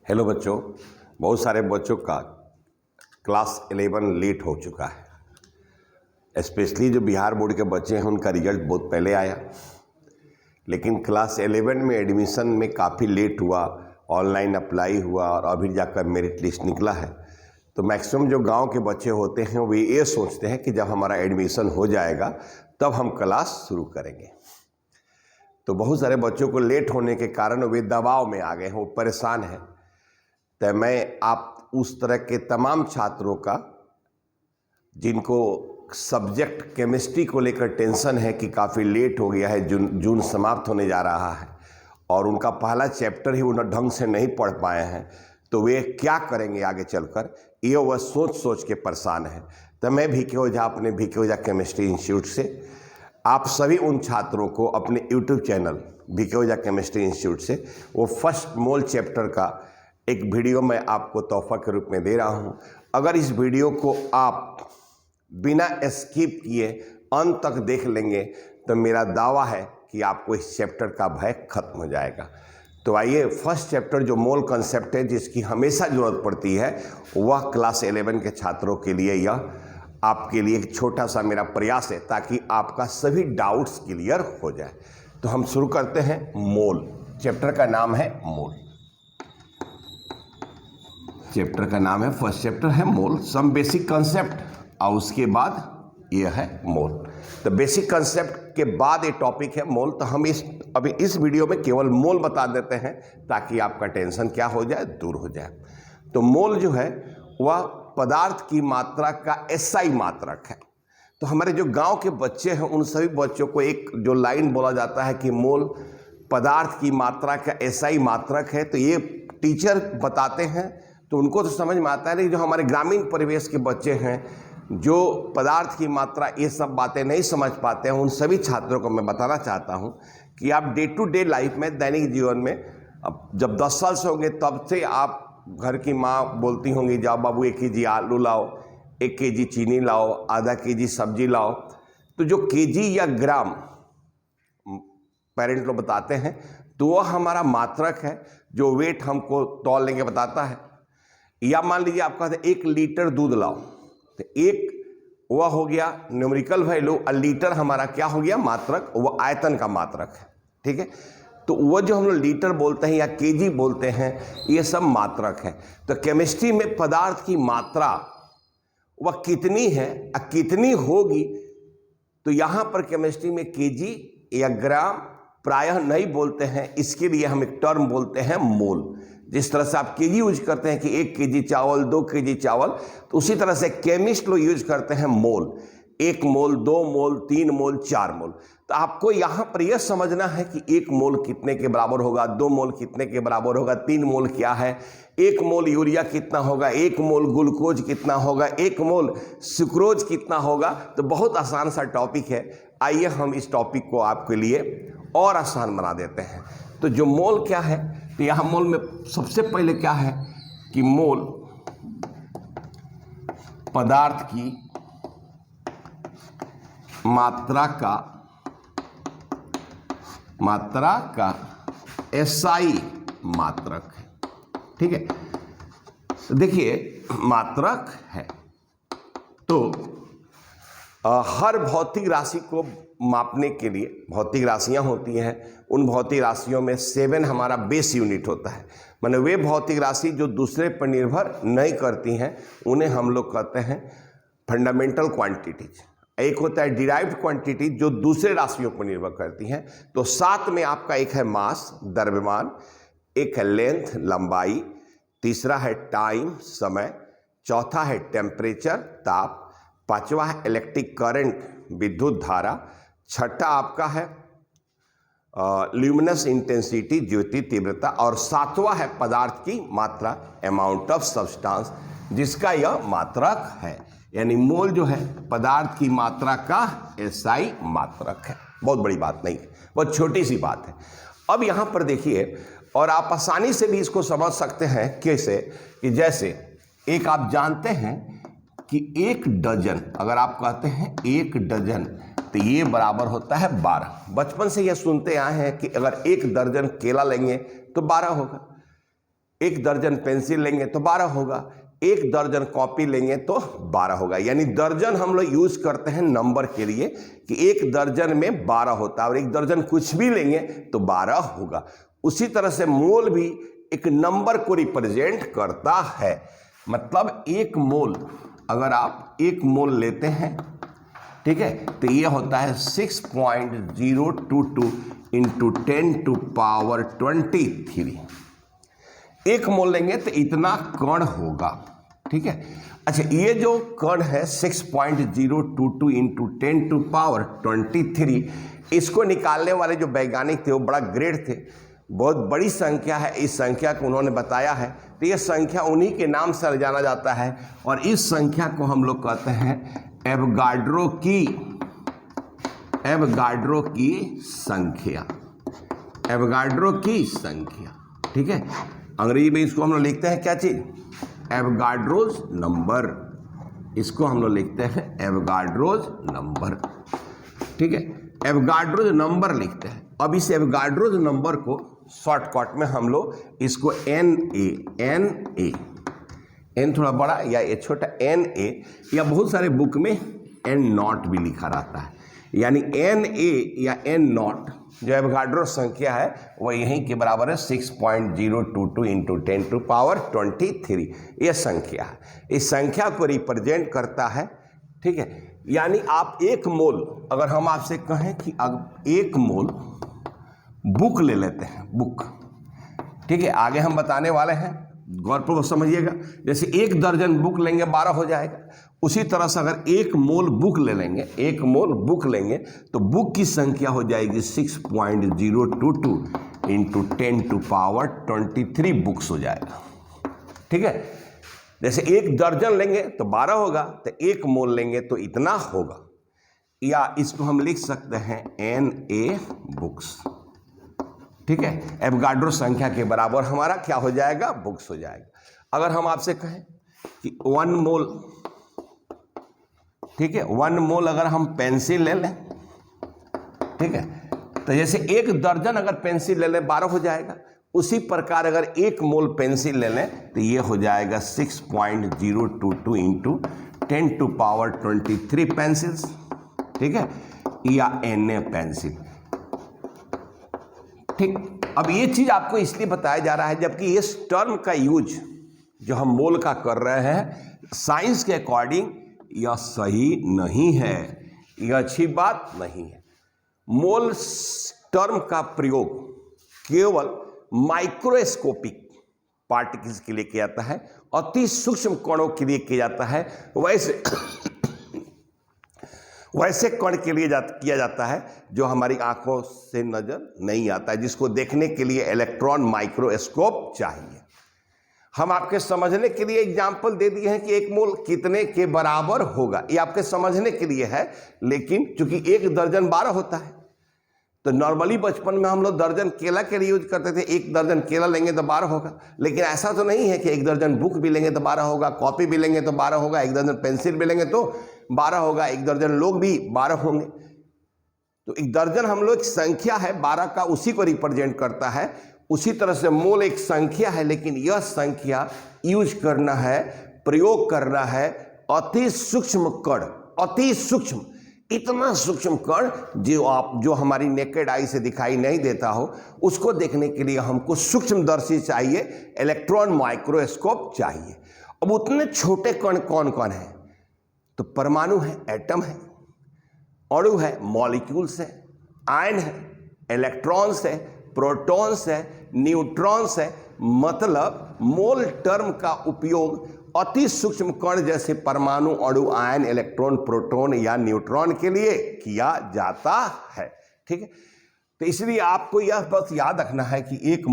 Hello बच्चों, बहुत सारे बच्चों का क्लास 11 लेट हो चुका है। स्पेशली जो बिहार बोर्ड के बच्चे हैं उनका रिजल्ट बहुत पहले आया, लेकिन क्लास 11 में एडमिशन में काफ़ी लेट हुआ, ऑनलाइन अप्लाई हुआ और अभी जाकर मेरिट लिस्ट निकला है। तो मैक्सिमम जो गांव के बच्चे होते हैं वे ये सोचते हैं कि जब हमारा एडमिशन हो जाएगा तब हम क्लास शुरू करेंगे। तो बहुत सारे बच्चों को लेट होने के कारण वे दबाव में आ गए हैं, वो परेशान हैं। तो मैं आप उस तरह के तमाम छात्रों का जिनको सब्जेक्ट केमिस्ट्री को लेकर टेंशन है कि काफ़ी लेट हो गया है, जून समाप्त होने जा रहा है और उनका पहला चैप्टर ही वो ढंग से नहीं पढ़ पाए हैं, तो वे क्या करेंगे आगे चलकर, ये वह सोच सोच के परेशान है। तो मैं वीके ओझा अपने वीके ओझा केमिस्ट्री इंस्टीट्यूट से आप सभी उन छात्रों को अपने यूट्यूब चैनल वीके ओझा केमिस्ट्री इंस्टीट्यूट से वो फर्स्ट मोल चैप्टर का एक वीडियो मैं आपको तोहफा के रूप में दे रहा हूं। अगर इस वीडियो को आप बिना स्किप किए अंत तक देख लेंगे तो मेरा दावा है कि आपको इस चैप्टर का भय खत्म हो जाएगा। तो आइए, फर्स्ट चैप्टर जो मोल कंसेप्ट है, जिसकी हमेशा ज़रूरत पड़ती है, वह क्लास 11 के छात्रों के लिए यह आपके लिए एक छोटा सा मेरा प्रयास है ताकि आपका सभी डाउट्स क्लियर हो जाए। तो हम शुरू करते हैं। मोल चैप्टर का नाम है मोल। चैप्टर का नाम है, फर्स्ट चैप्टर है मोल, सम बेसिक कंसेप्ट, और उसके बाद ये है मोल। तो बेसिक कंसेप्ट के बाद ये टॉपिक है मोल। तो हम अभी इस वीडियो में केवल मोल बता देते हैं ताकि आपका टेंशन क्या हो जाए, दूर हो जाए। तो मोल जो है वह पदार्थ की मात्रा का एसआई मात्रक है। तो हमारे जो गांव के बच्चे हैं उन सभी बच्चों को एक जो लाइन बोला जाता है कि मोल पदार्थ की मात्रा का एसआई मात्रक है, तो ये टीचर बताते हैं तो उनको तो समझ में आता है। लेकिन जो हमारे ग्रामीण परिवेश के बच्चे हैं जो पदार्थ की मात्रा ये सब बातें नहीं समझ पाते हैं, उन सभी छात्रों को मैं बताना चाहता हूं कि आप डे टू डे लाइफ में, दैनिक जीवन में, अब जब 10 साल से होंगे तब से आप घर की माँ बोलती होंगी, जाओ बाबू 1 केजी आलू लाओ, 1 केजी चीनी लाओ, आधा केजी सब्जी लाओ। तो जो केजी या ग्राम पेरेंट लोग बताते हैं तो वह हमारा मात्रक है जो वेट हमको तौलने के बताता है। या मान लीजिए आप कहते हैं 1 लीटर दूध लाओ, तो 1 वह हो गया न्यूमेरिकल वैल्यू, और लीटर हमारा क्या हो गया, मात्रक, वह आयतन का मात्रक है। ठीक है, तो वह जो हम लोग लीटर बोलते हैं या केजी बोलते हैं, ये सब मात्रक है। तो केमिस्ट्री में पदार्थ की मात्रा वह कितनी है और कितनी होगी, तो यहाँ पर केमिस्ट्री में केजी या ग्राम प्रायः नहीं बोलते हैं, इसके लिए हम एक टर्म बोलते हैं मोल। जिस तरह से आप केजी यूज करते हैं कि 1 केजी चावल, 2 केजी चावल, तो उसी तरह से केमिस्ट लोग यूज करते हैं मोल। 1 मोल, 2 मोल, 3 मोल, 4 मोल। तो आपको यहाँ पर यह समझना है कि 1 मोल कितने के बराबर होगा, 2 मोल कितने के बराबर होगा, 3 मोल क्या है, 1 मोल यूरिया कितना होगा, 1 मोल ग्लूकोज कितना होगा, 1 मोल सुक्रोज कितना होगा। तो बहुत आसान सा टॉपिक है। आइए हम इस टॉपिक को आपके लिए और आसान बना देते हैं। तो जो मोल क्या है, तो यहाँ मोल में सबसे पहले क्या है कि मोल पदार्थ की मात्रा का एसआई मात्रक है। ठीक है, तो देखिए मात्रक है तो हर भौतिक राशि को मापने के लिए भौतिक राशियां होती हैं। उन भौतिक राशियों में 7 हमारा बेस यूनिट होता है। माने वे भौतिक राशि जो दूसरे पर निर्भर नहीं करती हैं उन्हें हम लोग कहते हैं फंडामेंटल क्वांटिटीज। एक होता है डिराइव्ड क्वांटिटी जो दूसरे राशियों पर निर्भर करती हैं। तो 7 में आपका एक है मास, द्रव्यमान, एक है लेंथ, लंबाई, तीसरा है टाइम, समय, चौथा है टेम्परेचर, ताप, 5वां है इलेक्ट्रिक करंट, विद्युत धारा, 6ठा आपका है ल्यूमिनस इंटेंसिटी, ज्योति तीव्रता, और 7वां है पदार्थ की मात्रा, अमाउंट ऑफ सब्सटेंस, जिसका यह मात्रक है। यानी मोल जो है पदार्थ की मात्रा का एसआई मात्रक है। बहुत बड़ी बात नहीं है, बहुत छोटी सी बात है। अब यहाँ पर देखिए, और आप आसानी से भी इसको समझ सकते हैं कैसे, कि जैसे एक आप जानते हैं कि 1 डजन, अगर आप कहते हैं 1 डजन, तो ये बराबर होता है 12। बचपन से यह सुनते आए हैं कि अगर 1 दर्जन केला लेंगे तो 12 होगा। 1 दर्जन पेंसिल लेंगे तो 12 होगा, 1 दर्जन कॉपी लेंगे तो 12 होगा। यानी दर्जन हम लोग यूज करते हैं नंबर के लिए कि 1 दर्जन में 12 होता है, और 1 दर्जन कुछ भी लेंगे तो 12 होगा। उसी तरह से मोल भी एक नंबर को रिप्रेजेंट करता है। मतलब 1 मोल, अगर आप 1 मोल लेते हैं, ठीक है, तो ये होता है 6.022 इंटू 10⁻23। 1 मोल लेंगे तो इतना कण होगा, ठीक है। अच्छा, ये जो कण है 6.022 इंटू 10⁻23, इसको निकालने वाले जो वैज्ञानिक थे वो बड़ा ग्रेट थे, बहुत बड़ी संख्या है, इस संख्या को उन्होंने बताया है। तो ये संख्या उन्हीं के नाम से जाना जाता है, और इस संख्या को हम लोग कहते हैं एवोगाड्रो की संख्या, एवोगाड्रो की संख्या, ठीक है। अंग्रेजी में इसको हम लोग लिखते हैं क्या चीज? Avogadro's number. इसको हम लोग लिखते हैं एवोगाड्रोज नंबर, ठीक है। एवोगाड्रोज नंबर लिखते हैं। अब इस एवोगाड्रोज नंबर को शॉर्टकट में हम लोग इसको एन थोड़ा बड़ा या ये छोटा NA, या बहुत सारे बुक में N0 भी लिखा रहता है। यानी NA या N0 जो एवोगाड्रो संख्या है वह यहीं के बराबर है 6.022 इंटू 10⁻23। यह संख्या है, इस संख्या को रिप्रेजेंट करता है, ठीक है। यानी आप 1 मोल, अगर हम आपसे कहें कि अब 1 मोल बुक ले लेते हैं, बुक, ठीक है, आगे हम बताने वाले हैं, गौरपूर्वक समझिएगा। जैसे 1 दर्जन बुक लेंगे 12 हो जाएगा, उसी तरह से अगर 1 मोल बुक ले लेंगे, 1 मोल बुक लेंगे तो बुक की संख्या हो जाएगी 6.022 इंटू 10⁻23 बुक्स हो जाएगा, ठीक है। जैसे 1 दर्जन लेंगे तो 12 होगा, तो 1 मोल लेंगे तो इतना होगा। या इसको हम लिख सकते हैं NA बुक्स, ठीक है। एवोगाड्रो संख्या के बराबर हमारा क्या हो जाएगा? बुक्स हो जाएगा। अगर हम आपसे कहें कि 1 मोल, ठीक है, 1 मोल अगर हम पेंसिल ले लें, ठीक है, तो जैसे 1 दर्जन अगर पेंसिल ले लें 12 हो जाएगा। उसी प्रकार अगर 1 मोल पेंसिल ले लें तो ये हो जाएगा 6.022 इंटू 10⁻23 पेंसिल्स, ठीक है, या NA पेंसिल, ठीक। अब ये चीज आपको इसलिए बताया जा रहा है जबकि इस टर्म का यूज जो हम मोल का कर रहे हैं साइंस के अकॉर्डिंग यह सही नहीं है, यह अच्छी बात नहीं है। मोल टर्म का प्रयोग केवल माइक्रोस्कोपिक पार्टिकल्स के लिए किया जाता है, अति सूक्ष्म कणों के लिए किया जाता है। वैसे कण के लिए किया जाता है जो हमारी आंखों से नजर नहीं आता है, जिसको देखने के लिए इलेक्ट्रॉन माइक्रोस्कोप चाहिए। हम आपके समझने के लिए एग्जाम्पल दे दिए हैं कि 1 मोल कितने के बराबर होगा, ये आपके समझने के लिए है। लेकिन चूंकि 1 दर्जन 12 होता है, तो नॉर्मली बचपन में हम लोग दर्जन केला के लिए यूज करते थे, 1 दर्जन केला लेंगे तो 12 होगा। लेकिन ऐसा तो नहीं है कि 1 दर्जन बुक भी लेंगे तो 12 होगा, कॉपी भी लेंगे तो 12 होगा, 1 दर्जन पेंसिल भी लेंगे तो 12 होगा, 1 दर्जन लोग भी 12 होंगे। तो 1 दर्जन हम लोग संख्या है 12 का, उसी को रिप्रेजेंट करता है। उसी तरह से मोल एक संख्या है, लेकिन यह संख्या यूज करना है, प्रयोग करना है अति सूक्ष्म कण, अति सूक्ष्म, इतना सूक्ष्म कण जो हमारी नेकेड आई से दिखाई नहीं देता हो, उसको देखने के लिए हमको सूक्ष्मदर्शी चाहिए, इलेक्ट्रॉन माइक्रोस्कोप चाहिए। अब उतने छोटे कण कौन कौन है? तो परमाणु है, एटम है, अणु है, मॉलिक्यूल्स है, आयन है, इलेक्ट्रॉन्स है, प्रोटॉन्स है, न्यूट्रॉन्स है। मतलब मोल टर्म का उपयोग अति सूक्ष्म कण जैसे परमाणु, अणु, आयन, इलेक्ट्रॉन, प्रोटॉन या न्यूट्रॉन के लिए किया जाता है, ठीक है। तो इसलिए आपको यह बस याद रखना है कि 1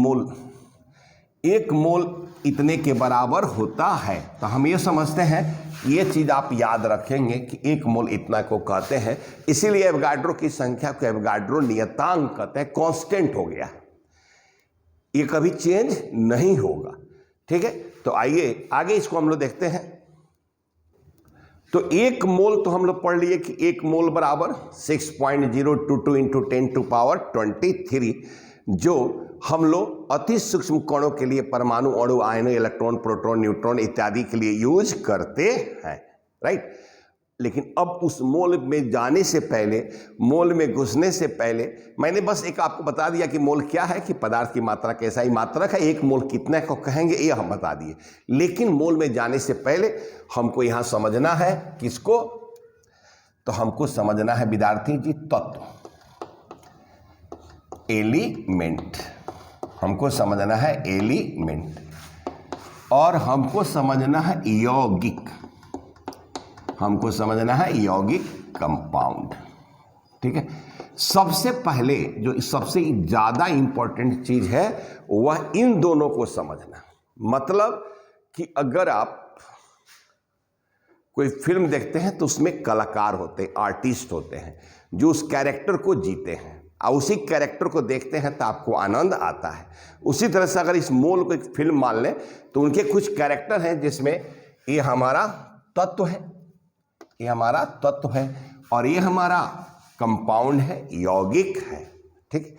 मोल इतने के बराबर होता है। तो हम ये समझते हैं, ये चीज आप याद रखेंगे कि 1 मोल इतना को कहते हैं। इसीलिए एवोगाड्रो की संख्या को एवोगाड्रो नियतांक कहते हैं, कांस्टेंट हो गया, ये कभी चेंज नहीं होगा, ठीक है। तो आइए आगे इसको हम लोग देखते हैं। तो 1 मोल तो हम लोग पढ़ लिए कि 1 मोल बराबर 6.022 इंटू 10⁻23, जो हम लोग अति सूक्ष्म कणों के लिए परमाणु, अणु, आयन, इलेक्ट्रॉन, प्रोटॉन, न्यूट्रॉन इत्यादि के लिए यूज करते हैं, राइट। लेकिन अब उस मोल में जाने से पहले, मोल में घुसने से पहले मैंने बस एक आपको बता दिया कि मोल क्या है, कि पदार्थ की मात्रा कैसा ही मात्रक है, एक मोल कितने को कहेंगे ये हम बता दिए। लेकिन मोल में जाने से पहले हमको यहां समझना है किसको, तो हमको समझना है विद्यार्थी जी तत्व, एलिमेंट। हमको समझना है एलिमेंट और हमको समझना है यौगिक, हमको समझना है यौगिक कंपाउंड, ठीक है। सबसे पहले जो सबसे ज्यादा इंपॉर्टेंट चीज है वह इन दोनों को समझना। मतलब कि अगर आप कोई फिल्म देखते हैं तो उसमें कलाकार होते हैं, आर्टिस्ट होते हैं जो उस कैरेक्टर को जीते हैं और उसी कैरेक्टर को देखते हैं तो आपको आनंद आता है। उसी तरह से अगर इस मोल को एक फिल्म मान लें तो उनके कुछ कैरेक्टर हैं जिसमें ये हमारा तत्व है, ये हमारा तत्व है और ये हमारा कंपाउंड है, यौगिक है, ठीक।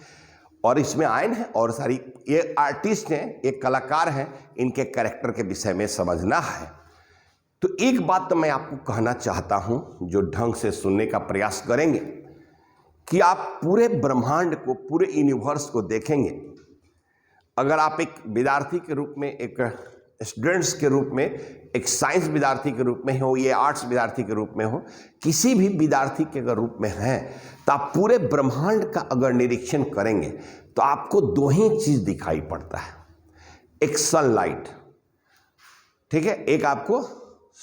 और इसमें आयन है और सारी, ये आर्टिस्ट हैं, ये कलाकार हैं, इनके कैरेक्टर के विषय में समझना है। तो एक बात तो मैं आपको कहना चाहता हूं जो ढंग से सुनने का प्रयास करेंगे कि आप पूरे ब्रह्मांड को, पूरे यूनिवर्स को देखेंगे। अगर आप एक विद्यार्थी के रूप में, एक स्टूडेंट्स के रूप में, एक साइंस विद्यार्थी के रूप में हो, या आर्ट्स विद्यार्थी के रूप में हो, किसी भी विद्यार्थी के अगर रूप में हैं तो आप पूरे ब्रह्मांड का अगर निरीक्षण करेंगे तो आपको दो ही चीज दिखाई पड़ता है। एक सनलाइट, ठीक है, एक आपको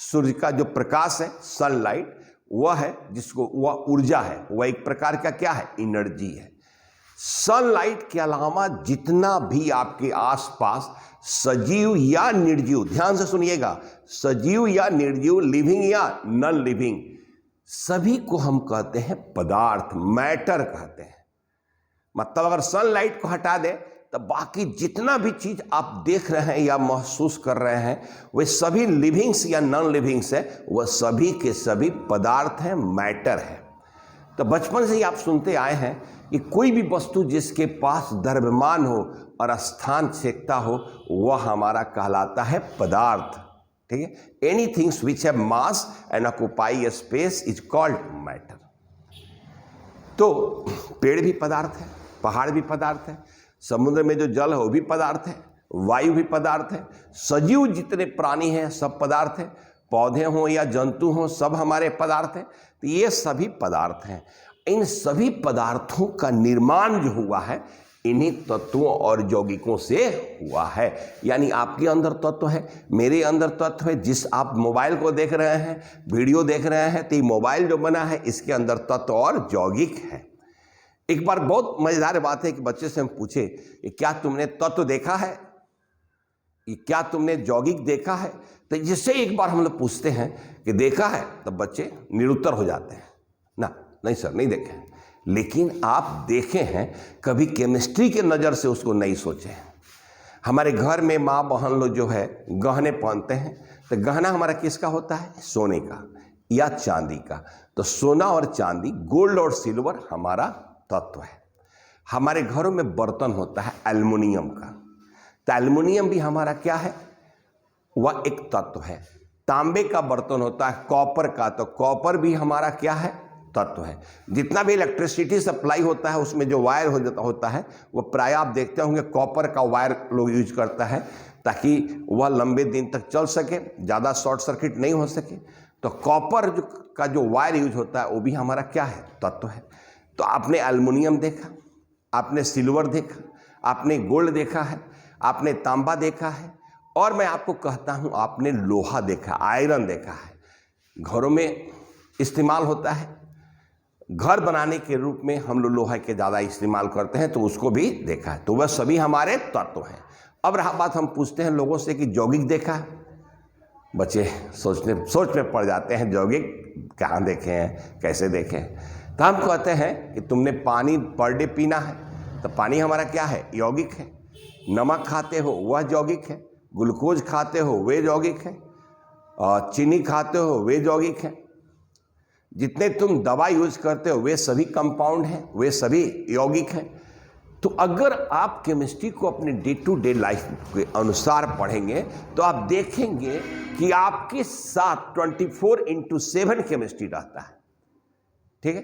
सूर्य का जो प्रकाश है, सनलाइट, वह है जिसको, वह ऊर्जा है, वह एक प्रकार का क्या है, एनर्जी है। सनलाइट के अलावा जितना भी आपके आसपास सजीव या निर्जीव, ध्यान से सुनिएगा, सजीव या निर्जीव, लिविंग या नॉन लिविंग, सभी को हम कहते हैं पदार्थ, मैटर कहते हैं। मतलब अगर सनलाइट को हटा दें तो बाकी जितना भी चीज आप देख रहे हैं या महसूस कर रहे हैं वे सभी लिविंग्स या नॉन लिविंग्स है, वह सभी के सभी पदार्थ हैं, मैटर है। तो बचपन से ही आप सुनते आए हैं कि कोई भी वस्तु जिसके पास द्रव्यमान हो और स्थान छेदता हो वह हमारा कहलाता है पदार्थ, ठीक है। Anythings which have mass and occupy space is called matter. तो पेड़ भी पदार्थ है, पहाड़ भी पदार्थ है, समुद्र में जो जल है वो भी पदार्थ है, वायु भी पदार्थ है, सजीव जितने प्राणी हैं सब पदार्थ हैं, पौधे हों या जंतु हों सब हमारे पदार्थ हैं। तो ये सभी पदार्थ हैं। इन सभी पदार्थों का निर्माण जो हुआ है इन्हीं तत्वों और यौगिकों से हुआ है। यानी आपके अंदर तत्व है, मेरे अंदर तत्व है। जिस आप मोबाइल को देख रहे हैं, वीडियो देख रहे हैं, तो ये मोबाइल जो बना है इसके अंदर तत्व और यौगिक है। एक बार बहुत मजेदार बात है कि बच्चे से हम पूछे क्या तुमने तत्व देखा है, क्या तुमने यौगिक देखा है, तो जिससे एक बार हम लोग पूछते हैं कि देखा है, तब बच्चे निरुत्तर हो जाते हैं, ना नहीं सर नहीं देखे हैं। लेकिन आप देखे हैं, कभी केमिस्ट्री के नज़र से उसको नहीं सोचे हैं। हमारे घर में माँ बहन लोग जो है गहने पहनते हैं, तो गहना हमारा किसका होता है, सोने का या चांदी का। तो सोना और चांदी, गोल्ड और सिल्वर हमारा तत्व है। हमारे घरों में बर्तन होता है एल्युमिनियम का, तो एल्युमिनियम भी हमारा क्या है, वह एक तत्व है। तांबे का बर्तन होता है, कॉपर का, तो कॉपर भी हमारा क्या है, तत्व है। जितना भी इलेक्ट्रिसिटी सप्लाई होता है उसमें जो वायर होता है वो प्राय आप देखते होंगे कॉपर का वायर लोग यूज करता है ताकि वह लंबे दिन तक चल सके, ज़्यादा शॉर्ट सर्किट नहीं हो सके। तो कॉपर का जो वायर यूज होता है वो भी हमारा क्या है, तत्व है। तो आपने एल्युमिनियम देखा, आपने सिल्वर देखा, आपने गोल्ड देखा है, आपने तांबा देखा है, और मैं आपको कहता हूँ आपने लोहा देखा, आयरन देखा है। घरों में इस्तेमाल होता है, घर बनाने के रूप में हम लोग लोहा के ज़्यादा इस्तेमाल करते हैं, तो उसको भी देखा है। तो वह सभी हमारे तत्व हैं। अब रहा बात, हम पूछते हैं लोगों से कि यौगिक देखा है, बच्चे सोच में पड़ जाते हैं यौगिक कहाँ देखे हैं, कैसे देखे हैं। तो हम कहते हैं कि तुमने पानी पर डे पीना है, तो पानी हमारा क्या है, यौगिक है। नमक खाते हो वह यौगिक है, ग्लूकोज खाते हो वे यौगिक है, और चीनी खाते हो वे यौगिक है। जितने तुम दवा यूज करते हो वे सभी कंपाउंड हैं, वे सभी यौगिक हैं। तो अगर आप केमिस्ट्री को अपने डे टू डे लाइफ के अनुसार पढ़ेंगे तो आप देखेंगे कि आपके साथ 24/7 केमिस्ट्री रहता है। ठीक है,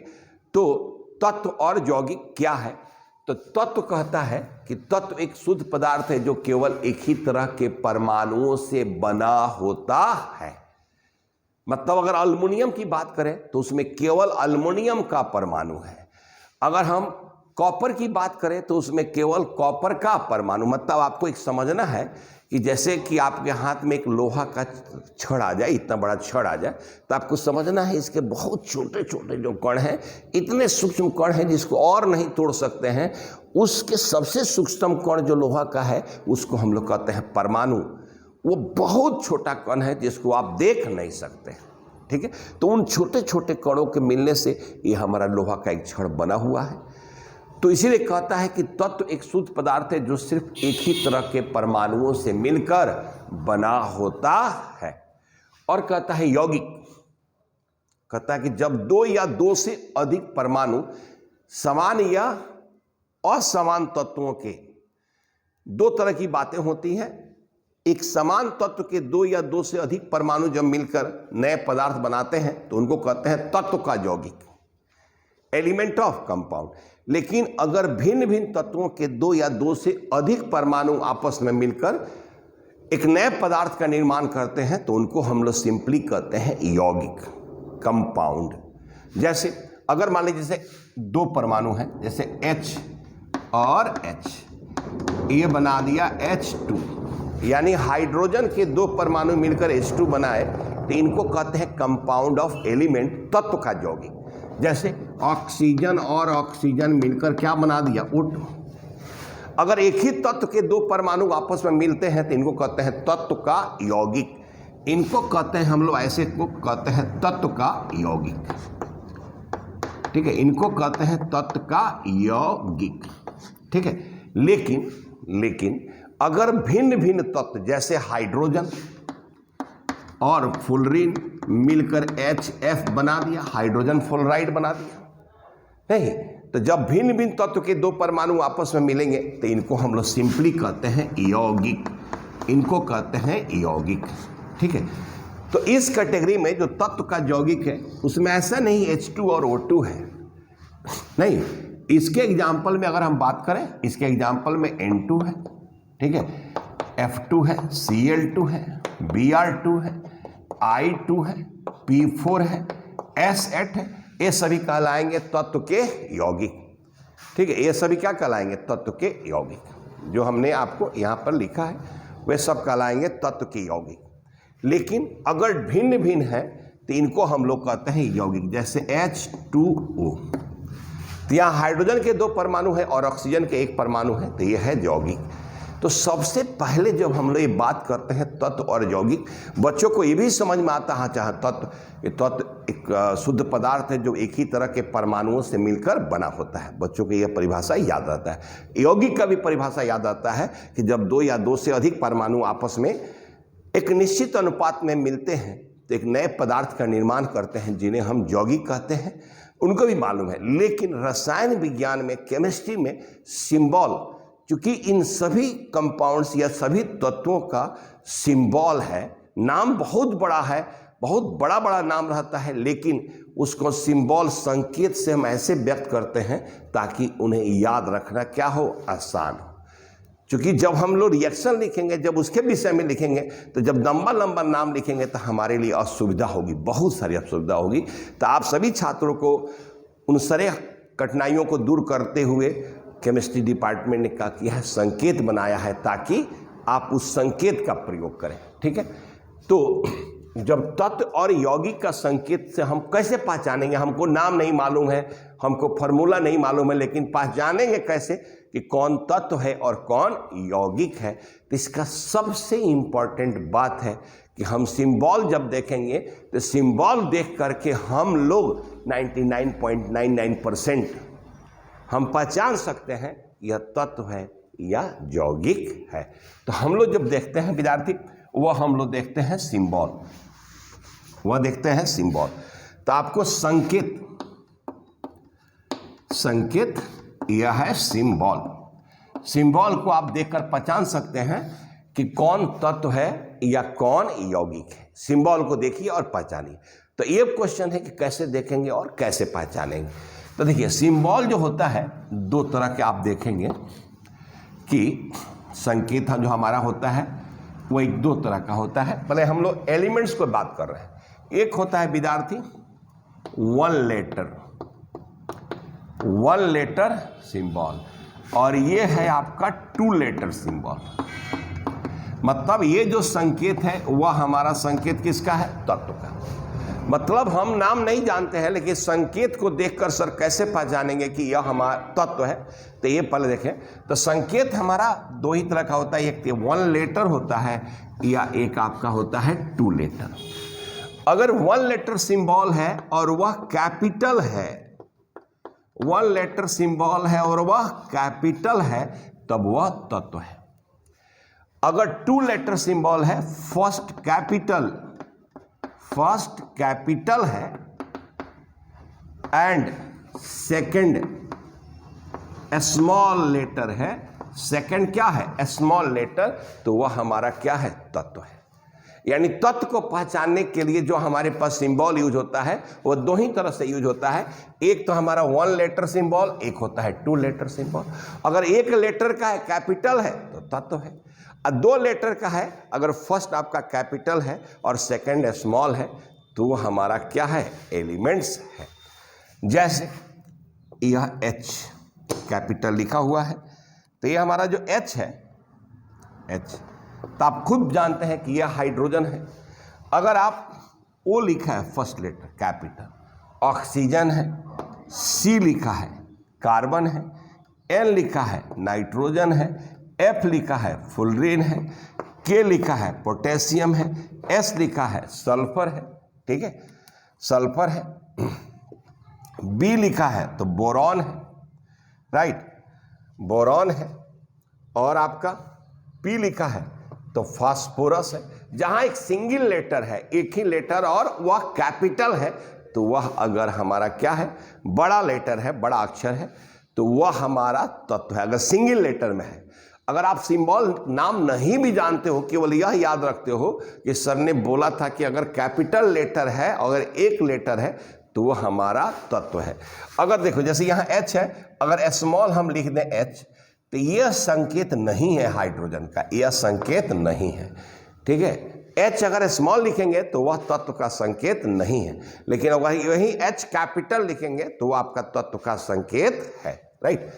तो तत्व और यौगिक क्या है? तो तत्व कहता है कि तत्व एक शुद्ध पदार्थ है जो केवल एक ही तरह के परमाणुओं से बना होता है। मतलब अगर एल्युमिनियम की बात करें तो उसमें केवल एल्युमिनियम का परमाणु है। अगर हम कॉपर की बात करें तो उसमें केवल कॉपर का परमाणु। मतलब आपको एक समझना है कि जैसे कि आपके हाथ में एक लोहा का छड़ आ जाए, इतना बड़ा छड़ आ जाए, तो आपको समझना है इसके बहुत छोटे छोटे जो कण हैं, इतने सूक्ष्म कण हैं जिसको और नहीं तोड़ सकते हैं। उसके सबसे सूक्ष्म कण जो लोहा का है उसको हम लोग कहते हैं परमाणु। वो बहुत छोटा कण है जिसको आप देख नहीं सकते। ठीक है, तो उन छोटे छोटे कणों के मिलने से ये हमारा लोहा का एक छड़ बना हुआ है। तो इसीलिए कहता है कि तत्व एक शुद्ध पदार्थ है जो सिर्फ एक ही तरह के परमाणुओं से मिलकर बना होता है। और कहता है यौगिक, कहता है कि जब दो या दो से अधिक परमाणु समान या असमान तत्वों के, दो तरह की बातें होती हैं। एक समान तत्व के दो या दो से अधिक परमाणु जब मिलकर नए पदार्थ बनाते हैं तो उनको कहते हैं तत्व का यौगिक, एलिमेंट ऑफ कंपाउंड। लेकिन अगर भिन्न भिन्न तत्वों के दो या दो से अधिक परमाणु आपस में मिलकर एक नए पदार्थ का निर्माण करते हैं तो उनको हम लोग सिंपली कहते हैं यौगिक, कंपाउंड। जैसे अगर मान लीजिए जैसे दो परमाणु हैं, जैसे H और H, ये बना दिया H2, यानी हाइड्रोजन के दो परमाणु मिलकर H2 बनाए तो इनको कहते हैं कंपाउंड ऑफ एलिमेंट, तत्व का यौगिक। जैसे ऑक्सीजन और ऑक्सीजन मिलकर क्या बना दिया? O2। अगर एक ही तत्व के दो परमाणु आपस में मिलते हैं तो इनको कहते हैं तत्व का यौगिक। इनको कहते हैं हम लोग ऐसे को कहते हैं तत्व का यौगिक। ठीक है, इनको कहते हैं तत्व का यौगिक। ठीक है, लेकिन अगर भिन्न भिन्न तत्व जैसे हाइड्रोजन और फ्लोरीन मिलकर HF बना दिया, हाइड्रोजन फ्लोराइड बना दिया, नहीं, तो जब भिन्न भिन्न तत्व के दो परमाणु आपस में मिलेंगे तो इनको हम लोग सिंपली कहते हैं यौगिक। इनको कहते हैं यौगिक। ठीक है, तो इस कैटेगरी में जो तत्व का यौगिक है उसमें ऐसा नहीं H2 और O2 है, नहीं। इसके एग्जाम्पल में अगर हम बात करें, इसके एग्जाम्पल में N2 है, ठीक है, F2 है, Cl2 है, Br2 है, I2 है, P4 है, S8 है। ये सभी कहलाएंगे तत्व के यौगिक। ठीक है, ये सभी क्या कहलाएंगे? तत्व के यौगिक। जो हमने आपको यहाँ पर लिखा है वे सब कहलाएंगे तत्व के यौगिक। लेकिन अगर भिन्न भिन्न है तो इनको हम लोग कहते हैं यौगिक। जैसे H2O, तो यहाँ हाइड्रोजन के दो परमाणु है और ऑक्सीजन के एक परमाणु है, तो यह है यौगिक। तो सबसे पहले जब हम लोग ये बात करते हैं तत्व और यौगिक, बच्चों को ये भी समझ में आता है चाहे तत्व एक शुद्ध पदार्थ है जो एक ही तरह के परमाणुओं से मिलकर बना होता है। बच्चों को यह परिभाषा याद आता है। यौगिक का भी परिभाषा याद आता है कि जब दो या दो से अधिक परमाणु आपस में एक निश्चित अनुपात में मिलते हैं तो एक नए पदार्थ का निर्माण करते हैं जिन्हें हम यौगिक कहते हैं। उनको भी मालूम है। लेकिन रसायन विज्ञान में, केमिस्ट्री में सिंबल, क्योंकि इन सभी कंपाउंड्स या सभी तत्वों का सिंबल है, नाम बहुत बड़ा है, बहुत बड़ा बड़ा नाम रहता है, लेकिन उसको सिंबल, संकेत से हम ऐसे व्यक्त करते हैं ताकि उन्हें याद रखना क्या हो, आसान हो। क्योंकि जब हम लोग रिएक्शन लिखेंगे, जब उसके विषय में लिखेंगे, तो जब लंबा लंबा नाम लिखेंगे तो हमारे लिए असुविधा होगी, बहुत सारी असुविधा होगी। तो आप सभी छात्रों को उन सारे कठिनाइयों को दूर करते हुए केमिस्ट्री डिपार्टमेंट ने क्या किया है, संकेत बनाया है ताकि आप उस संकेत का प्रयोग करें। ठीक है, तो जब तत्व और यौगिक का संकेत से हम कैसे पहचानेंगे? हमको नाम नहीं मालूम है, हमको फार्मूला नहीं मालूम है, लेकिन पहचानेंगे कैसे कि कौन तत्व है और कौन यौगिक है? तो इसका सबसे इम्पॉर्टेंट बात है कि हम सिंबल जब देखेंगे तो सिंबल देख करके हम लोग 99.99% हम पहचान सकते हैं यह तत्व है या यौगिक है। तो हम लोग जब देखते हैं विद्यार्थी, वह हम लोग देखते हैं सिंबल, वह देखते हैं सिंबल। तो आपको संकेत यह है सिंबल। सिंबल को आप देखकर पहचान सकते हैं कि कौन तत्व है या कौन यौगिक है। सिंबल को देखिए और पहचानिए। तो ये क्वेश्चन है कि कैसे देखेंगे और कैसे पहचानेंगे। तो देखिए सिंबल जो होता है दो तरह के आप देखेंगे कि संकेत जो हमारा होता है वो एक दो तरह का होता है। पहले हम लोग एलिमेंट्स को बात कर रहे हैं। एक होता है विद्यार्थी वन लेटर सिंबल और ये है आपका 2 लेटर सिंबल। मतलब ये जो संकेत है वह हमारा संकेत किसका है? तत्व का। मतलब हम नाम नहीं जानते हैं लेकिन संकेत को देखकर सर कैसे पहचानेंगे कि यह हमारा तत्व है। तो ये पहले देखें तो संकेत हमारा दो ही तरह का होता है, एक 1 लेटर होता है या एक आपका होता है 2 लेटर। अगर 1 लेटर सिंबल है और वह कैपिटल है, 1 लेटर सिंबल है और वह कैपिटल है तब वह तत्व है। अगर 2 लेटर सिंबल है, फर्स्ट कैपिटल है एंड सेकंड स्मॉल लेटर है, सेकंड क्या है? स्मॉल लेटर, तो वह हमारा क्या है? तत्व है। यानी तत्व को पहचानने के लिए जो हमारे पास सिंबल यूज होता है वो दो ही तरह से यूज होता है। एक तो हमारा 1 लेटर सिंबल, एक होता है 2 लेटर सिंबल। अगर 1 लेटर का है कैपिटल है तो तत्व है, और 2 लेटर का है अगर फर्स्ट आपका कैपिटल है और सेकंड स्मॉल है तो वो हमारा क्या है? एलिमेंट्स है। जैसे यह H कैपिटल लिखा हुआ है तो ये हमारा जो H है, H तो आप खुद जानते हैं कि यह हाइड्रोजन है। अगर आप O लिखा है फर्स्ट लेटर कैपिटल, ऑक्सीजन है, C लिखा है कार्बन है, N लिखा है नाइट्रोजन है, F लिखा है फ्लोरीन है, K लिखा है पोटेशियम है, S लिखा है सल्फर है, ठीक है, सल्फर है, B लिखा है तो बोरॉन है, राइट, बोरॉन है, और आपका P लिखा है तो फास्फोरस है। जहां एक सिंगल लेटर है, एक ही लेटर और वह कैपिटल है तो वह अगर हमारा क्या है? बड़ा लेटर है, बड़ा अक्षर है तो वह हमारा तत्व है, अगर सिंगल लेटर में है। अगर आप सिंबल नाम नहीं भी जानते हो, केवल यह याद रखते हो कि सर ने बोला था कि अगर कैपिटल लेटर है, अगर एक लेटर है तो वह हमारा तत्व है। अगर देखो जैसे यहाँ H है, अगर स्मॉल हम लिख दें H तो यह संकेत नहीं है हाइड्रोजन का, यह संकेत नहीं है, ठीक है। H अगर स्मॉल लिखेंगे तो वह तत्व का संकेत नहीं है, लेकिन वही H कैपिटल लिखेंगे तो वह आपका तत्व का संकेत है, राइट।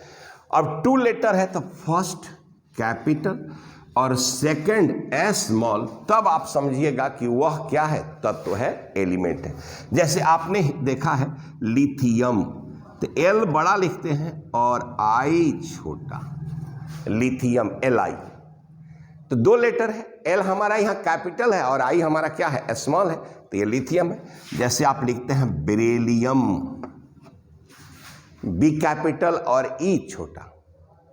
अब 2 लेटर है तो फर्स्ट कैपिटल और सेकंड स्मॉल, तब आप समझिएगा कि वह क्या है? तत्व है, एलिमेंट है। जैसे आपने देखा है लिथियम, तो L बड़ा लिखते हैं और I छोटा, लिथियम Li, तो 2 लेटर है, L हमारा यहाँ कैपिटल है और I हमारा क्या है? स्मॉल है, तो ये लिथियम है। जैसे आप लिखते हैं बेरिलियम, B कैपिटल और E छोटा,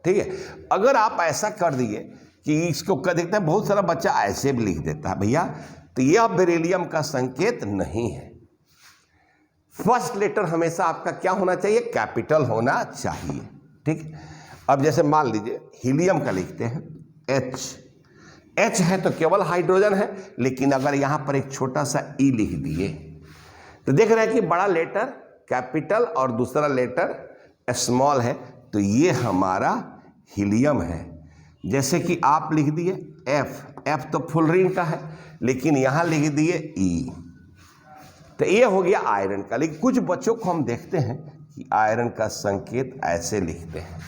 ठीक है। अगर आप ऐसा कर दिए कि इसको कर देखते हैं, बहुत सारा बच्चा ऐसे भी लिख देता है भैया, तो यह बेरिलियम का संकेत नहीं है। फर्स्ट लेटर हमेशा आपका क्या होना चाहिए? कैपिटल होना चाहिए, ठीक। अब जैसे मान लीजिए हीलियम का लिखते हैं H है तो केवल हाइड्रोजन है, लेकिन अगर यहाँ पर एक छोटा सा E लिख दिए तो देख रहे हैं कि बड़ा लेटर कैपिटल और दूसरा लेटर स्मॉल है, तो ये हमारा हीलियम है। जैसे कि आप लिख दिए F तो फ्लोरीन का है, लेकिन यहाँ लिख दिए E, तो ये हो गया आयरन का। लेकिन कुछ बच्चों को हम देखते हैं कि आयरन का संकेत ऐसे लिखते हैं,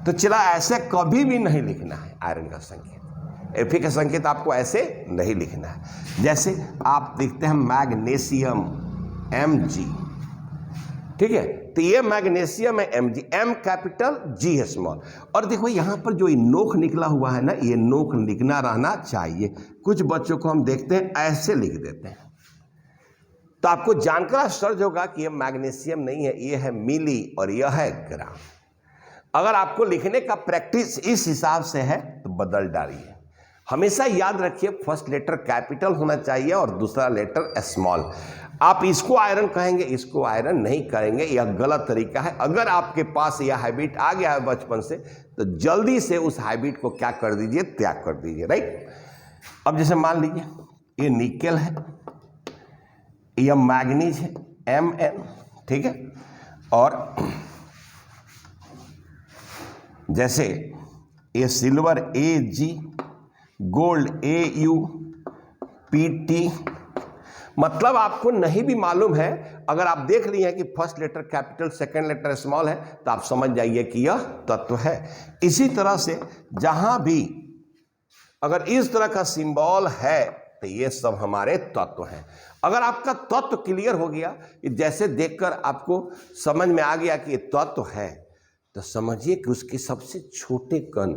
तो चला ऐसे कभी भी नहीं लिखना है आयरन का संकेत, Fe का संकेत आपको ऐसे नहीं लिखना है। जैसे आप लिखते हैं मैग्नीशियम Mg, ठीक है, तो ये मैग्नीशियम है Mg, M कैपिटल G है स्मॉल। और देखो यहाँ पर जो नोक निकला हुआ है ना, ये नोक लिखना रहना चाहिए। कुछ बच्चों को हम देखते हैं ऐसे लिख देते हैं, तो आपको जानकर आश्चर्य होगा कि यह मैग्नीशियम नहीं है, यह है मिली और यह है ग्राम। अगर आपको लिखने का प्रैक्टिस इस हिसाब से है तो बदल डालिए। हमेशा याद रखिए फर्स्ट लेटर कैपिटल होना चाहिए और दूसरा लेटर स्मॉल। आप इसको आयरन कहेंगे, इसको आयरन नहीं कहेंगे, यह गलत तरीका है। अगर आपके पास यह हैबिट आ गया है बचपन से तो जल्दी से उस हाइब्रिड को क्या कर दीजिए, त्याग कर दीजिए, राइट। अब जैसे मान लीजिए ये निकेल है, यह मैग्नीज है Mn, ठीक है, और जैसे ये silver Ag, gold Au, Pt। मतलब आपको नहीं भी मालूम है, अगर आप देख लिए हैं कि first letter capital second letter small है तो आप समझ जाइए कि यह तत्व है। इसी तरह से जहां भी अगर इस तरह का सिंबल है तो ये सब हमारे तत्व हैं। अगर आपका तत्व क्लियर हो गया, जैसे देखकर आपको समझ में आ गया कि ये तत्व है, तो समझिए कि उसके सबसे छोटे कण,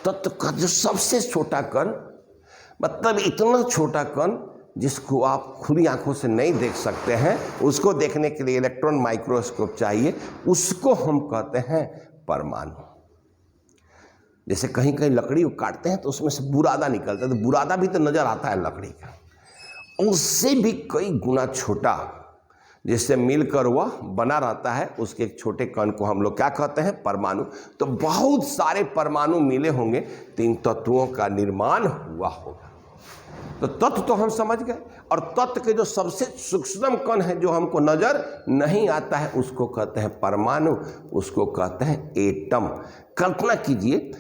तत्व का जो सबसे छोटा कण, मतलब इतना छोटा कण जिसको आप खुली आंखों से नहीं देख सकते हैं, उसको देखने के लिए इलेक्ट्रॉन माइक्रोस्कोप चाहिए, उसको हम कहते हैं परमाणु। जैसे कहीं कहीं लकड़ी को काटते हैं तो उसमें से बुरादा निकलता है, तो बुरादा भी तो नजर आता है लकड़ी का, उससे भी कई गुना छोटा जिससे मिलकर वह बना रहता है, उसके एक छोटे कण को हम लोग क्या कहते हैं, परमाणु। तो बहुत सारे परमाणु मिले होंगे तो इन तत्वों का निर्माण हुआ होगा। तो तत्व तो हम समझ गए, और तत्व के जो सबसे सूक्ष्म कण है जो हमको नजर नहीं आता है उसको कहते हैं परमाणु, उसको कहते हैं एटम। कल्पना कीजिए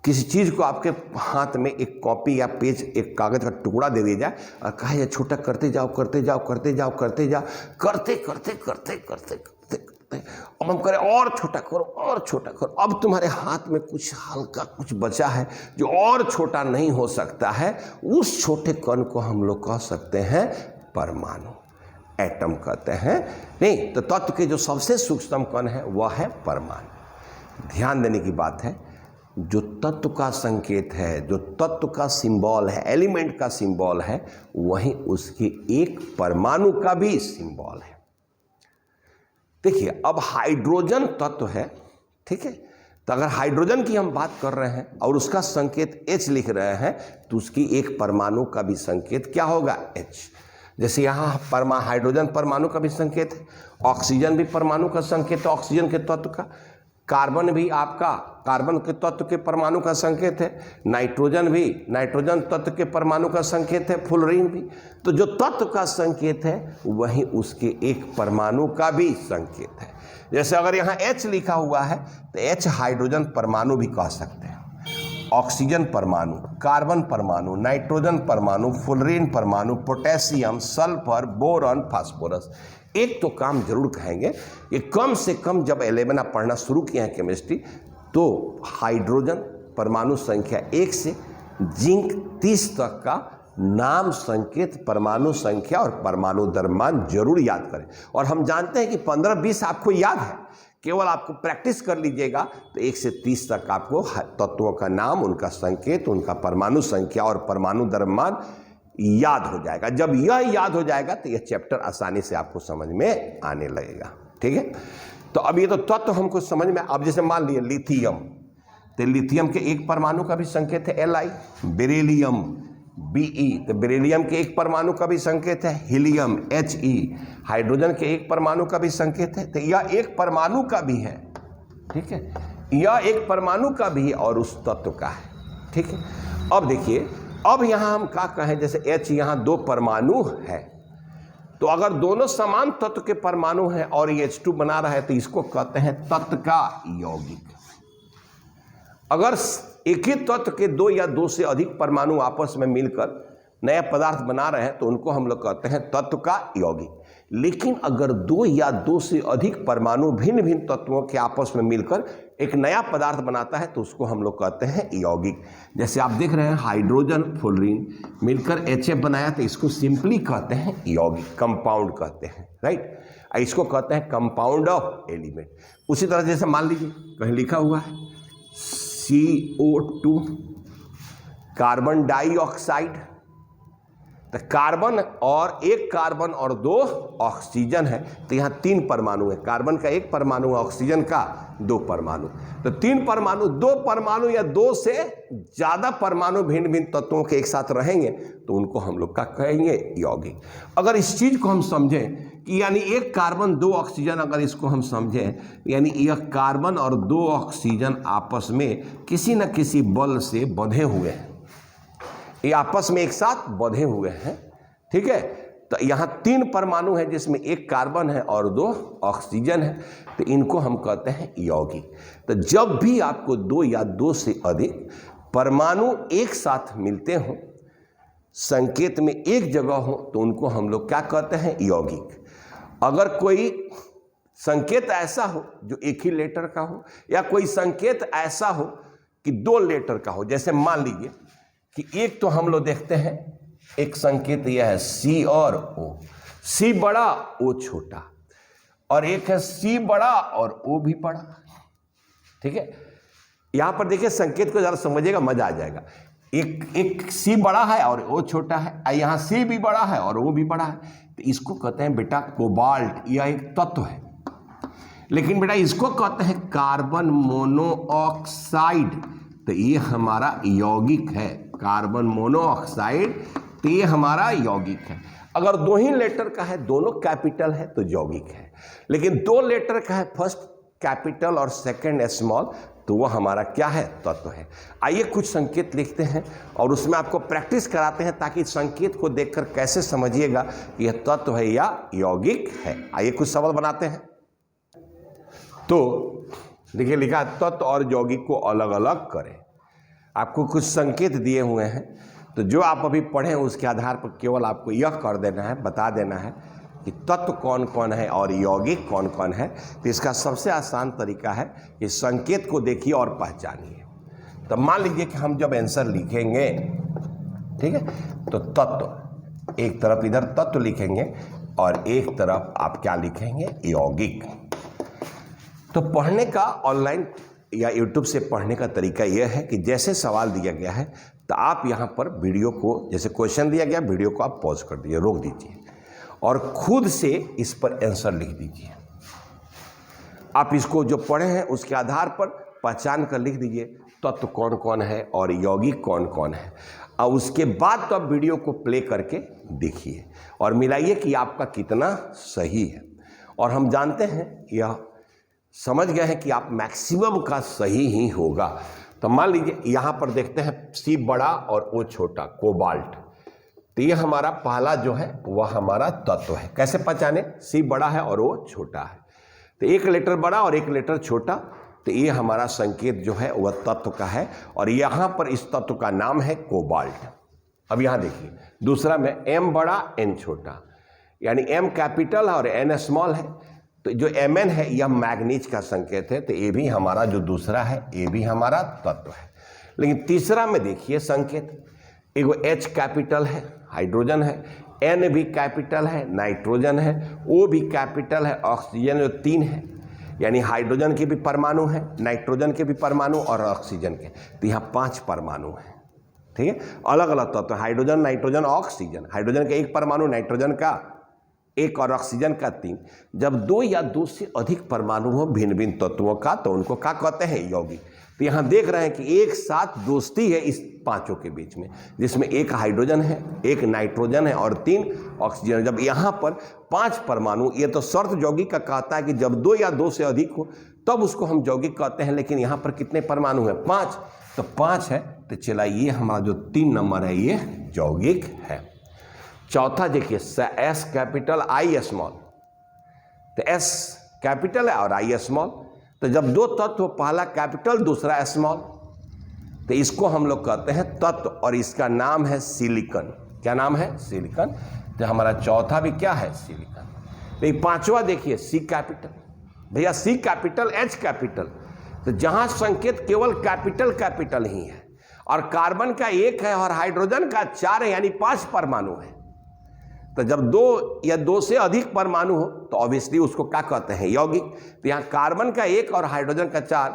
किसी चीज को आपके हाथ में एक कॉपी या पेज, एक कागज का टुकड़ा दे दिया जाए और कहा ये छोटा करते जाओ करते जाओ करते जाओ करते जाओ, करते करते करते करते करते करते अब हम करें और छोटा करो और छोटा करो, अब तुम्हारे हाथ में कुछ हल्का कुछ बचा है जो और छोटा नहीं हो सकता है, उस छोटे कण को हम लोग कह सकते हैं परमाणु, एटम कहते हैं। नहीं तो तत्व के जो सबसे सूक्ष्म कण है वह है परमाणु। ध्यान देने की बात है, जो तत्व का संकेत है, जो तत्व का सिंबल है, एलिमेंट का सिंबल है, वहीं उसके एक परमाणु का भी सिंबल है। देखिए अब हाइड्रोजन तत्व है, ठीक है, तो अगर हाइड्रोजन की हम बात कर रहे हैं और उसका संकेत H लिख रहे हैं तो उसकी एक परमाणु का भी संकेत क्या होगा, H। जैसे यहाँ हाइड्रोजन परमाणु का भी संकेत है, ऑक्सीजन भी परमाणु का संकेत है, ऑक्सीजन के तत्व का, कार्बन भी आपका कार्बन के तत्व के परमाणु का संकेत है, नाइट्रोजन भी नाइट्रोजन तत्व के परमाणु का संकेत है, फ्लोरीन भी। तो जो तत्व का संकेत है वहीं उसके एक परमाणु का भी संकेत है। जैसे अगर यहाँ H लिखा हुआ है तो H हाइड्रोजन परमाणु भी कह सकते हैं, ऑक्सीजन परमाणु, कार्बन परमाणु, नाइट्रोजन परमाणु, फ्लोरीन परमाणु, पोटेशियम, सल्फर, बोरॉन, फास्फोरस। एक तो काम जरूर कहेंगे कि कम से कम जब 11 आप पढ़ना शुरू किए हैं केमिस्ट्री, तो हाइड्रोजन परमाणु संख्या 1 से जिंक 30 तक का नाम, संकेत, परमाणु संख्या और परमाणु द्रव्यमान जरूर याद करें। और हम जानते हैं कि 15-20 आपको याद है, केवल आपको प्रैक्टिस कर लीजिएगा तो 1 से 30 तक आपको तत्वों का नाम, उनका संकेत, उनका परमाणु संख्या और परमाणु द्रव्यमान याद हो जाएगा। जब यह याद हो जाएगा तो यह चैप्टर आसानी से आपको समझ में आने लगेगा, ठीक है। तो अब ये तो तत्व हमको समझ में। अब जैसे मान लिए लिथियम, तो लिथियम के एक परमाणु का भी संकेत है Li, बेरिलियम Be, तो बेरिलियम के एक परमाणु का भी संकेत है हीलियम He, हाइड्रोजन के एक परमाणु का भी संकेत है, तो यह एक परमाणु का भी है, ठीक है, यह एक परमाणु का भी है और उस तत्व का है, ठीक है। अब देखिए, अब यहाँ हम क्या कहें, जैसे H यहाँ 2 परमाणु है, तो अगर दोनों समान तत्व के परमाणु हैं और ये H2 बना रहा है तो इसको कहते हैं तत्व का यौगिक। अगर एक ही तत्व के 2 या 2 से अधिक परमाणु आपस में मिलकर नया पदार्थ बना रहे हैं तो उनको हम लोग कहते हैं तत्व का यौगिक। लेकिन अगर 2 या 2 से अधिक परमाणु भिन्न भिन्न तत्वों के आपस में मिलकर एक नया पदार्थ बनाता है तो उसको हम लोग कहते हैं यौगिक। जैसे आप देख रहे हैं हाइड्रोजन फ्लोरीन मिलकर HF बनाया तो इसको सिंपली कहते हैं यौगिक, कंपाउंड कहते हैं, राइट। इसको कहते हैं कंपाउंड ऑफ एलिमेंट। उसी तरह जैसे मान लीजिए कहीं लिखा हुआ है CO2 कार्बन डाइऑक्साइड, तो कार्बन और एक कार्बन और 2 ऑक्सीजन है, तो यहाँ 3 परमाणु है। कार्बन का 1 परमाणु है, ऑक्सीजन का 2 परमाणु। तो 3 परमाणु, 2 परमाणु या 2 से ज़्यादा परमाणु भिन्न भिन्न तत्वों के एक साथ रहेंगे तो उनको हम लोग क्या कहेंगे, यौगिक। अगर इस चीज़ को हम समझें कि यानी 1 कार्बन 2 ऑक्सीजन, अगर इसको हम समझें यानी यह कार्बन और 2 ऑक्सीजन आपस में किसी न किसी बल से बंधे हुए हैं, ये आपस में एक साथ बंधे हुए हैं, ठीक है। तो यहाँ 3 परमाणु हैं जिसमें 1 कार्बन है और 2 ऑक्सीजन है, तो इनको हम कहते हैं यौगिक। तो जब भी आपको 2 या 2 से अधिक परमाणु एक साथ मिलते हों, संकेत में एक जगह हो, तो उनको हम लोग क्या कहते हैं, यौगिक। अगर कोई संकेत ऐसा हो जो एक ही लेटर का हो, या कोई संकेत ऐसा हो कि 2 लेटर का हो, जैसे मान लीजिए कि एक तो हम लोग देखते हैं एक संकेत यह है सी और ओ, सी बड़ा ओ छोटा, और एक है सी बड़ा और ओ भी बड़ा, ठीक है। यहां पर देखिए संकेत को जरा समझिएगा, मजा आ जाएगा। एक सी बड़ा है और ओ छोटा है, यहाँ सी भी बड़ा है और ओ भी बड़ा है, तो इसको कहते हैं बेटा कोबाल्ट। यह एक तत्व है, लेकिन बेटा इसको कहते हैं कार्बन मोनोऑक्साइड, तो ये हमारा यौगिक है। कार्बन मोनोऑक्साइड, तो ये हमारा यौगिक है। अगर 2 ही लेटर का है, दोनों कैपिटल है, तो यौगिक है। लेकिन 2 लेटर का है, फर्स्ट कैपिटल और सेकंड स्मॉल, तो वह हमारा क्या है, तत्व है। आइए कुछ संकेत लिखते हैं और उसमें आपको प्रैक्टिस कराते हैं, ताकि संकेत को देखकर कैसे समझिएगा कि यह तत्व है या यौगिक है। आइए कुछ सवाल बनाते हैं। तो देखिए लिखा है तत्व और यौगिक को अलग अलग करें। आपको कुछ संकेत दिए हुए हैं, तो जो आप अभी पढ़ें उसके आधार पर केवल आपको यह कर देना है, बता देना है कि तत्व कौन कौन है और यौगिक कौन कौन है। तो इसका सबसे आसान तरीका है कि संकेत को देखिए और पहचानिए। तो मान लीजिए कि हम जब आंसर लिखेंगे, ठीक है, तो तत्व एक तरफ इधर तत्व लिखेंगे और एक तरफ आप क्या लिखेंगे, यौगिक। तो पढ़ने का ऑनलाइन या यूट्यूब से पढ़ने का तरीका यह है कि जैसे सवाल दिया गया है तो आप यहाँ पर वीडियो को, जैसे क्वेश्चन दिया गया, वीडियो को आप पॉज कर दीजिए, रोक दीजिए और खुद से इस पर आंसर लिख दीजिए। आप इसको जो पढ़े हैं उसके आधार पर पहचान कर लिख दीजिए तत्व कौन कौन है और यौगिक कौन कौन है, और उसके बाद तो आप वीडियो को प्ले करके देखिए और मिलाइए कि आपका कितना सही है। और हम जानते हैं, यह समझ गए हैं कि आप मैक्सिमम का सही ही होगा। तो मान लीजिए यहाँ पर देखते हैं सी बड़ा और ओ छोटा, कोबाल्ट। तो ये हमारा पहला जो है वह हमारा तत्व है। कैसे पहचाने, सी बड़ा है और ओ छोटा है, तो 1 लेटर बड़ा और 1 लेटर छोटा, तो ये हमारा संकेत जो है वह तत्व का है। और यहाँ पर इस तत्व का नाम है कोबाल्ट। अब यहाँ देखिए दूसरा में एम बड़ा एन छोटा, यानी एम कैपिटल है और एन स्मॉल है, तो जो Mn है यह मैग्नीज का संकेत है, तो ये भी हमारा जो दूसरा है ये भी हमारा तत्व है। लेकिन तीसरा में देखिए संकेत, एगो H कैपिटल है, हाइड्रोजन है, N भी कैपिटल है, नाइट्रोजन है, O भी कैपिटल है, ऑक्सीजन जो 3 है, यानी हाइड्रोजन के भी परमाणु है, नाइट्रोजन के भी परमाणु और ऑक्सीजन के, तो यहाँ 5 परमाणु हैं, ठीक है। अलग अलग तत्व, हाइड्रोजन, नाइट्रोजन, ऑक्सीजन, हाइड्रोजन का 1 परमाणु, नाइट्रोजन का 1 और ऑक्सीजन का 3। जब 2 या 2 से अधिक परमाणु हो भिन्न भिन्न तत्वों का, तो उनको क्या कहते हैं, यौगिक। तो यहाँ देख रहे हैं कि एक साथ दोस्ती है इस पांचों के बीच में, जिसमें 1 हाइड्रोजन है, 1 नाइट्रोजन है और 3 ऑक्सीजन। जब यहाँ पर 5 परमाणु, ये तो शर्त यौगिक का कहता है कि जब 2 या 2 से अधिक हो तब उसको हम यौगिक कहते हैं, लेकिन यहाँ पर कितने परमाणु हैं, 5, तो 5 है। तो चला ये हमारा जो 3 नंबर है ये यौगिक है। चौथा देखिए एस कैपिटल आई स्मॉल, तो एस कैपिटल है और आई स्मॉल, तो जब 2 तत्व, पहला कैपिटल दूसरा स्मॉल, तो इसको हम लोग कहते हैं तत्व और इसका नाम है सिलिकॉन। क्या नाम है, सिलिकॉन। तो हमारा चौथा भी क्या है, सिलिकॉन। तो 5वां देखिए सी कैपिटल, भैया सी कैपिटल एच कैपिटल, तो जहां संकेत केवल कैपिटल कैपिटल ही है और कार्बन का 1 है और हाइड्रोजन का 4 है, यानी 5 परमाणु है। तो जब 2 या 2 से अधिक परमाणु हो तो ऑब्वियसली उसको क्या कहते हैं, यौगिक। तो यहाँ कार्बन का 1 और हाइड्रोजन का 4,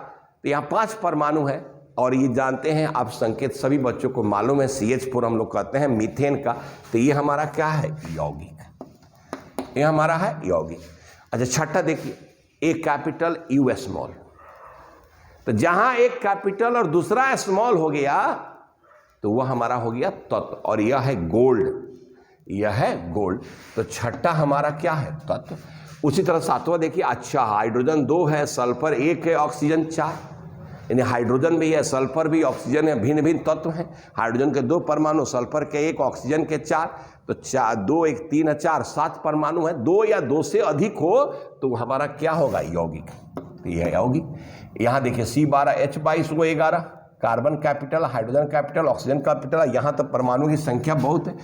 तो यहाँ 5 परमाणु है, और ये जानते हैं आप संकेत सभी बच्चों को मालूम है, CH4 हम लोग कहते हैं मीथेन का। तो ये हमारा क्या है, यौगिक, ये हमारा है यौगिक। अच्छा छठा देखिए, ए कैपिटल यू स्मॉल। तो जहां एक कैपिटल और दूसरा स्मॉल हो गया तो वह हमारा हो गया तत्व, और यह है गोल्ड, यह है गोल्ड। तो छठा हमारा क्या है, तत्व। उसी तरह सातवां देखिए, अच्छा हाइड्रोजन 2 है, सल्फर 1 है, ऑक्सीजन 4, यानी हाइड्रोजन भी है, सल्फर भी, ऑक्सीजन है, भिन्न भिन्न तत्व हैं। हाइड्रोजन के 2 परमाणु, सल्फर के 1, ऑक्सीजन के 4, तो 4 2 1 3 4 7 परमाणु है। 2 या 2 से अधिक हो तो हमारा क्या होगा, यौगिक। तो यह यौगिक। यहाँ देखिए C12 H22 वो 11, carbon capital, hydrogen capital, oxygen capital, यहाँ तो परमाणु की संख्या बहुत है,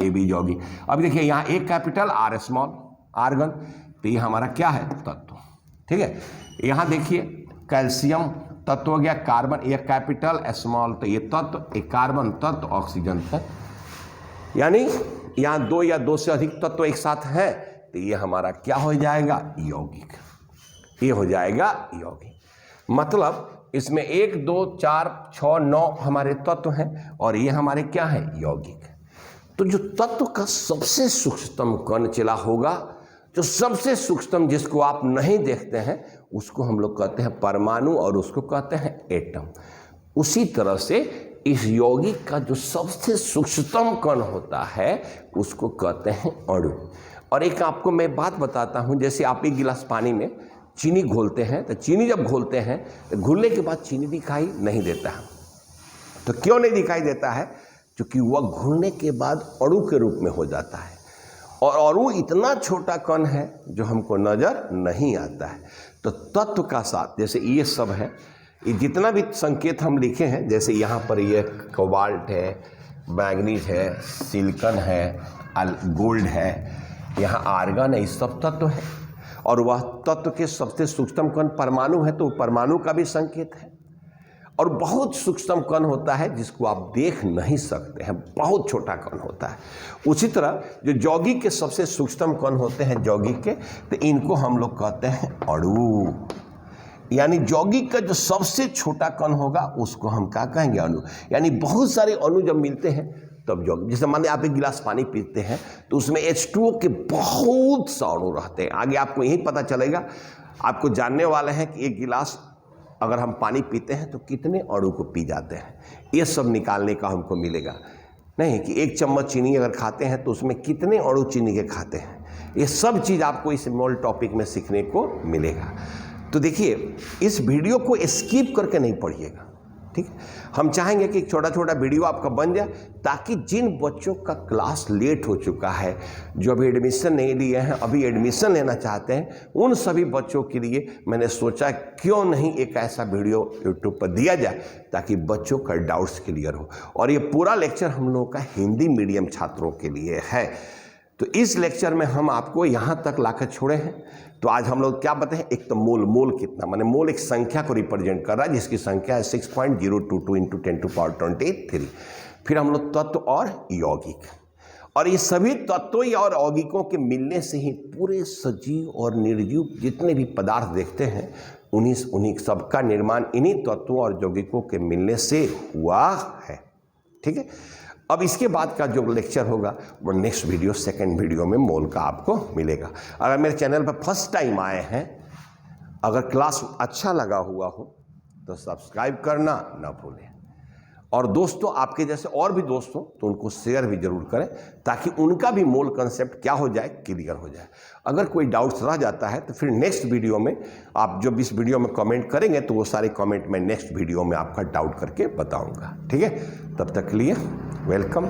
ये भी यौगिक। अब देखिए यहाँ एक कैपिटल R स्मॉल, आर्गन, तो ये हमारा क्या है, तत्व। ठीक है, यहाँ देखिए कैल्शियम तत्व हो गया, कार्बन एक कैपिटल स्मॉल, तो ये तत्व, एक कार्बन तत्व, ऑक्सीजन तत्व, यानी यहाँ 2 या 2 से अधिक तत्व एक साथ है, तो ये हमारा क्या हो जाएगा, यौगिक। ये हो जाएगा यौगिक। मतलब इसमें 1 2 4 6 9 हमारे तत्व हैं और ये हमारे क्या है, यौगिक। तो जो तत्व का सबसे सूक्ष्मतम कण चला होगा, जो सबसे सूक्ष्मतम जिसको आप नहीं देखते हैं, उसको हम लोग कहते हैं परमाणु और उसको कहते हैं एटम। उसी तरह से इस यौगिक का जो सबसे सूक्ष्मतम कण होता है उसको कहते हैं अणु। और एक आपको मैं बात बताता हूं, जैसे आप एक गिलास पानी में चीनी घोलते हैं, तो चीनी जब घोलते हैं तो घुलने के बाद चीनी दिखाई नहीं देता है। तो क्यों नहीं दिखाई देता है, क्योंकि वह घुलने के बाद अणु के रूप में हो जाता है, और अणु इतना छोटा कण है जो हमको नजर नहीं आता है। तो तत्व का साथ, जैसे ये सब है, ये जितना भी संकेत हम लिखे हैं, जैसे यहाँ पर ये कोबाल्ट है, मैग्नीज है, सिलिकॉन है, गोल्ड है, यहाँ आर्गन है, ये सब तत्व है। और वह तत्व के सबसे सूक्ष्मतम कण परमाणु है, तो परमाणु का भी संकेत है। और बहुत सूक्ष्म कण होता है जिसको आप देख नहीं सकते हैं, बहुत छोटा कण होता है। उसी तरह जो यौगिक के सबसे सूक्ष्म कण होते हैं यौगिक के, तो इनको हम लोग कहते हैं अणु। यानी यौगिक का जो सबसे छोटा कण होगा उसको हम क्या कहेंगे, अणु। यानी बहुत सारे अणु जब मिलते हैं तब यौगिक। जैसे मान लीजिए आप एक गिलास पानी पीते हैं तो उसमें H2O के बहुत सा अणु रहते हैं। आगे आपको यही पता चलेगा, आपको जानने वाले हैं कि एक गिलास अगर हम पानी पीते हैं तो कितने अणु को पी जाते हैं, ये सब निकालने का हमको मिलेगा। नहीं कि एक चम्मच चीनी अगर खाते हैं तो उसमें कितने अणु चीनी के खाते हैं, ये सब चीज़ आपको इस मोल टॉपिक में सीखने को मिलेगा। तो देखिए इस वीडियो को स्किप करके नहीं पढ़िएगा, ठीक है। हम चाहेंगे कि छोटा छोटा वीडियो आपका बन जाए, ताकि जिन बच्चों का क्लास लेट हो चुका है, जो अभी एडमिशन नहीं लिए हैं, अभी एडमिशन लेना चाहते हैं, उन सभी बच्चों के लिए मैंने सोचा क्यों नहीं एक ऐसा वीडियो यूट्यूब पर दिया जाए ताकि बच्चों का डाउट्स क्लियर हो। और ये पूरा लेक्चर हम लोगों का हिंदी मीडियम छात्रों के लिए है। तो इस लेक्चर में हम आपको यहाँ तक लाकर छोड़े हैं। तो आज हम लोग क्या बताएं, एक तो मोल, मोल कितना, माने मोल एक संख्या को रिप्रेजेंट कर रहा है जिसकी संख्या है 6.022 × 10⁻23। फिर हम लोग तत्व और यौगिक, और ये सभी तत्वों और यौगिकों के मिलने से ही पूरे सजीव और निर्जीव जितने भी पदार्थ देखते हैं उन्हीं सबका निर्माण इन्हीं तत्वों और यौगिकों के मिलने से हुआ है, ठीक है। अब इसके बाद का जो लेक्चर होगा वो नेक्स्ट वीडियो, सेकंड वीडियो में मोल का आपको मिलेगा। अगर मेरे चैनल पर फर्स्ट टाइम आए हैं, अगर क्लास अच्छा लगा हुआ हो तो सब्सक्राइब करना ना भूलें, और दोस्तों आपके जैसे और भी दोस्तों तो उनको शेयर भी जरूर करें ताकि उनका भी मोल कंसेप्ट क्या हो जाए, क्लियर हो जाए। अगर कोई डाउट्स रह जाता है तो फिर नेक्स्ट वीडियो में आप जब इस वीडियो में कमेंट करेंगे तो वो सारे कमेंट मैं नेक्स्ट वीडियो में आपका डाउट करके बताऊंगा, ठीक है। तब तक के लिए वेलकम।